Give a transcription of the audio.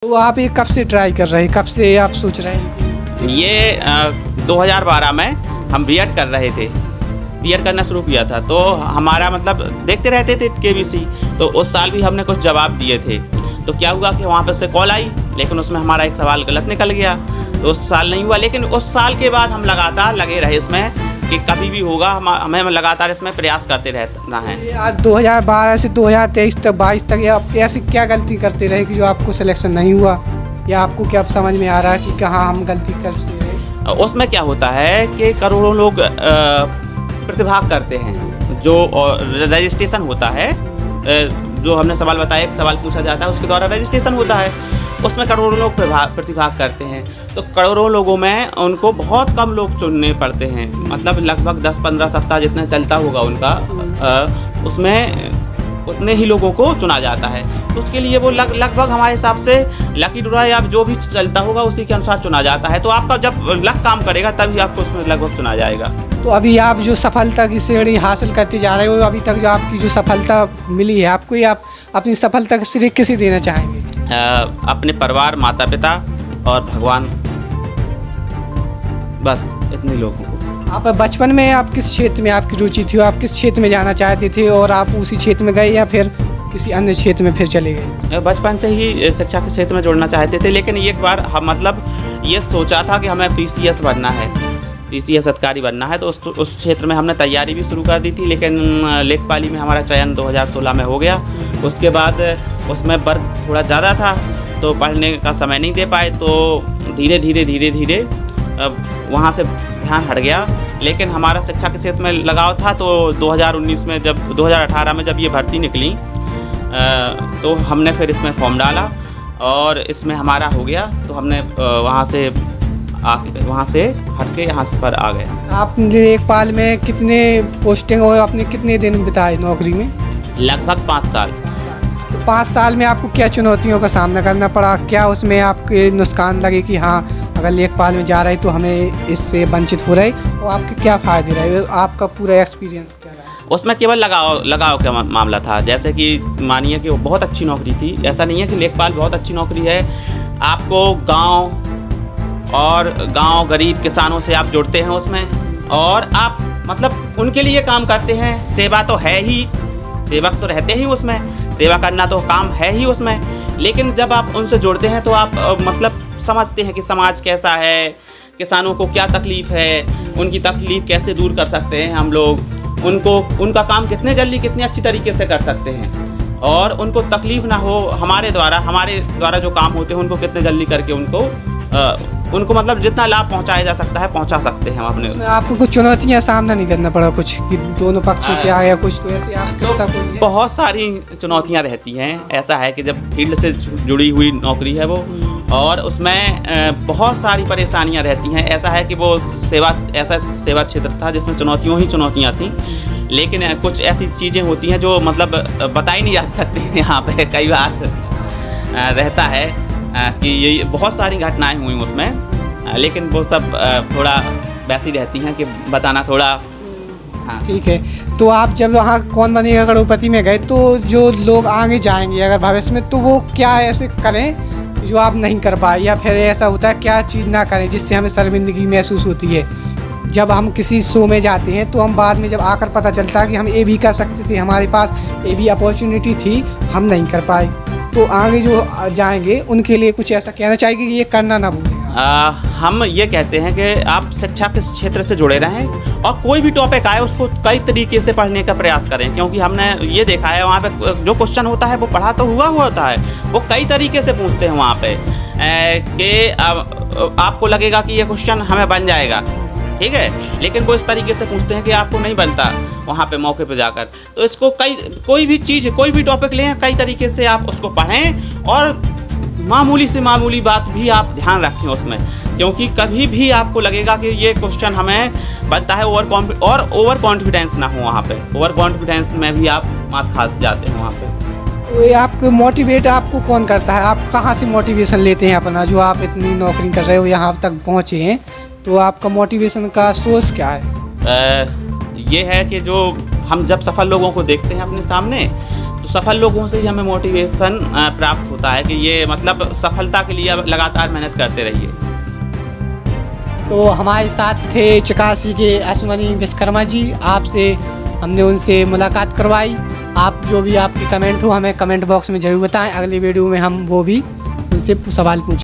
तो आप ये कब से ट्राई कर रहे हैं, कब से आप सोच रहे हैं? ये 2012 में हम बीएड कर रहे थे, बीएड करना शुरू किया था, तो हमारा मतलब देखते रहते थे केबीसी, तो उस साल भी हमने कुछ जवाब दिए थे। तो क्या हुआ कि वहाँ पर से कॉल आई, लेकिन उसमें हमारा एक सवाल गलत निकल गया, तो उस साल नहीं हुआ। लेकिन उस साल के बाद हम लगातार लगे रहे इसमें कि कभी भी होगा, हमें लगातार इसमें प्रयास करते रहना है। आप 2012 से 2023 तक 22 तक आप ऐसी क्या गलती करते रहे कि जो आपको सिलेक्शन नहीं हुआ, या आपको क्या समझ में आ रहा है कि कहाँ हम गलती करते रहे? उसमें क्या होता है कि करोड़ों लोग प्रतिभाग करते हैं, जो रजिस्ट्रेशन होता है, जो हमने सवाल बताया, एक सवाल पूछा जाता है, उसके द्वारा रजिस्ट्रेशन होता है, उसमें करोड़ों लोग प्रतिभाग करते हैं। तो करोड़ों लोगों में उनको बहुत कम लोग चुनने पड़ते हैं, मतलब लगभग 10-15 सप्ताह जितना चलता होगा उनका, उसमें उतने ही लोगों को चुना जाता है। तो उसके लिए वो लगभग हमारे हिसाब से लकी ड्रॉ या जो भी चलता होगा उसी के अनुसार चुना जाता है। तो आपका जब लक काम करेगा तभी आपको उसमें लगभग चुना जाएगा। तो अभी आप जो सफलता की श्रेणी हासिल करते जा रहे हो, अभी तक जो आपकी जो सफलता मिली है आपको, ये आप अपनी सफलता का श्रेय किसे देना चाहेंगे? अपने परिवार, माता पिता और भगवान, बस इतने लोगों को। आप बचपन में आप किस क्षेत्र में आपकी रुचि थी, आप किस क्षेत्र में जाना चाहते थे और आप उसी क्षेत्र में गए या फिर किसी अन्य क्षेत्र में फिर चले गए? बचपन से ही शिक्षा के क्षेत्र में जुड़ना चाहते थे, लेकिन एक बार हम मतलब ये सोचा था कि हमें पीसीएस बनना है, पीसीएस अधिकारी बनना है। तो उस क्षेत्र में हमने तैयारी भी शुरू कर दी थी, लेकिन लेखपाली में हमारा चयन 2016 में हो गया। उसके बाद उसमें वर्ग थोड़ा ज़्यादा था, तो पढ़ने का समय नहीं दे पाए, तो धीरे धीरे वहाँ से ध्यान हट गया। लेकिन हमारा शिक्षा के क्षेत्र में लगाव था, तो 2018 में जब ये भर्ती निकली, तो हमने फिर इसमें फॉर्म डाला और इसमें हमारा हो गया। तो हमने वहाँ से हट के यहाँ से पर आ गए। आप लेखपाल में कितने पोस्टिंग और आपने कितने दिन बिताए नौकरी में? लगभग 5 साल। 5 साल में आपको क्या चुनौतियों का सामना करना पड़ा? क्या उसमें आपके नुकसान लगे कि हाँ, अगर लेखपाल में जा रहे तो हमें इससे वंचित हो रहे, और आपके क्या फ़ायदे रहे? आपका पूरा एक्सपीरियंस क्या रहा? उसमें केवल लगाव का मामला था। जैसे कि मानिए कि वो बहुत अच्छी नौकरी थी, ऐसा नहीं है कि लेखपाल बहुत अच्छी नौकरी है। आपको गांव गरीब किसानों से आप जुड़ते हैं उसमें, और आप मतलब उनके लिए काम करते हैं। सेवा तो है ही, सेवक तो रहते ही उसमें, सेवा करना तो काम है ही उसमें। लेकिन जब आप उनसे जुड़ते हैं तो आप मतलब समझते हैं कि समाज कैसा है, किसानों को क्या तकलीफ़ है, उनकी तकलीफ़ कैसे दूर कर सकते हैं हम लोग, उनका काम कितने जल्दी कितने अच्छी तरीके से कर सकते हैं, और उनको तकलीफ़ ना हो हमारे द्वारा जो काम होते हैं उनको कितने जल्दी करके उनको मतलब जितना लाभ पहुंचाया जा सकता है पहुंचा सकते हैं हम अपने। आपको कुछ चुनौतियां सामना नहीं करना पड़ा कुछ कि दोनों पक्षों से आया कुछ, तो ऐसे आप किस्सा कोई है? बहुत सारी चुनौतियां रहती हैं। ऐसा है कि जब फील्ड से जुड़ी हुई नौकरी है वो, और उसमें बहुत सारी परेशानियां रहती हैं। ऐसा है कि वो सेवा क्षेत्र था जिसमें चुनौतियां थी, लेकिन कुछ ऐसी चीज़ें होती हैं जो मतलब बताई नहीं जा सकती यहाँ पे। कई बार रहता है कि ये बहुत सारी घटनाएं हुई उसमें, लेकिन वो सब थोड़ा वैसी रहती हैं कि बताना थोड़ा। हाँ ठीक है। तो आप जब वहाँ कौन बनेगा करोड़पति में गए, तो जो लोग आगे जाएंगे अगर भविष्य में, तो वो क्या ऐसे करें जो आप नहीं कर पाए, या फिर ऐसा होता है क्या चीज़ ना करें जिससे हमें शर्मिंदगी महसूस होती है? जब हम किसी शो में जाते हैं तो हम बाद में जब आकर पता चलता है कि हम ये भी कर सकते थे, हमारे पास ये भी अपॉर्चुनिटी थी, हम नहीं कर पाए। तो आगे जो जाएंगे उनके लिए कुछ ऐसा कहना चाहिए कि ये करना ना भूलें? हम ये कहते हैं कि आप शिक्षा के क्षेत्र से जुड़े रहें, और कोई भी टॉपिक आए उसको कई तरीके से पढ़ने का प्रयास करें, क्योंकि हमने ये देखा है वहाँ पे जो क्वेश्चन होता है वो पढ़ा तो हुआ होता है, वो कई तरीके से पूछते हैं वहाँ पे कि आपको लगेगा कि ये क्वेश्चन हमें बन जाएगा, ठीक है, लेकिन वो इस तरीके से पूछते हैं कि आपको नहीं बनता वहाँ पे मौके पे जाकर। तो इसको कोई भी चीज़, कोई भी टॉपिक लें, कई तरीके से आप उसको पढ़ें, और मामूली से मामूली बात भी आप ध्यान रखें उसमें, क्योंकि कभी भी आपको लगेगा कि ये क्वेश्चन हमें बनता है, ओवर कॉन्फिडेंस ना हो वहाँ पे। ओवर कॉन्फिडेंस में भी आप मात खा जाते हैं वहाँ पे। तो ये आपको मोटिवेट आपको कौन करता है? आप कहाँ से मोटिवेशन लेते हैं अपना, जो आप इतनी नौकरी कर रहे हो, यहाँ तक पहुँचे हैं, तो आपका मोटिवेशन का सोर्स क्या है? ये है कि जो हम जब सफल लोगों को देखते हैं अपने सामने, तो सफल लोगों से ही हमें मोटिवेशन प्राप्त होता है कि ये मतलब सफलता के लिए लगातार मेहनत करते रहिए। तो हमारे साथ थे चिकासी के अश्वनी विश्वकर्मा जी। आपसे हमने उनसे मुलाकात करवाई। आप जो भी आपकी कमेंट हो हमें कमेंट बॉक्स में ज़रूर बताएं। अगली वीडियो में हम वो भी उनसे सवाल पूछें।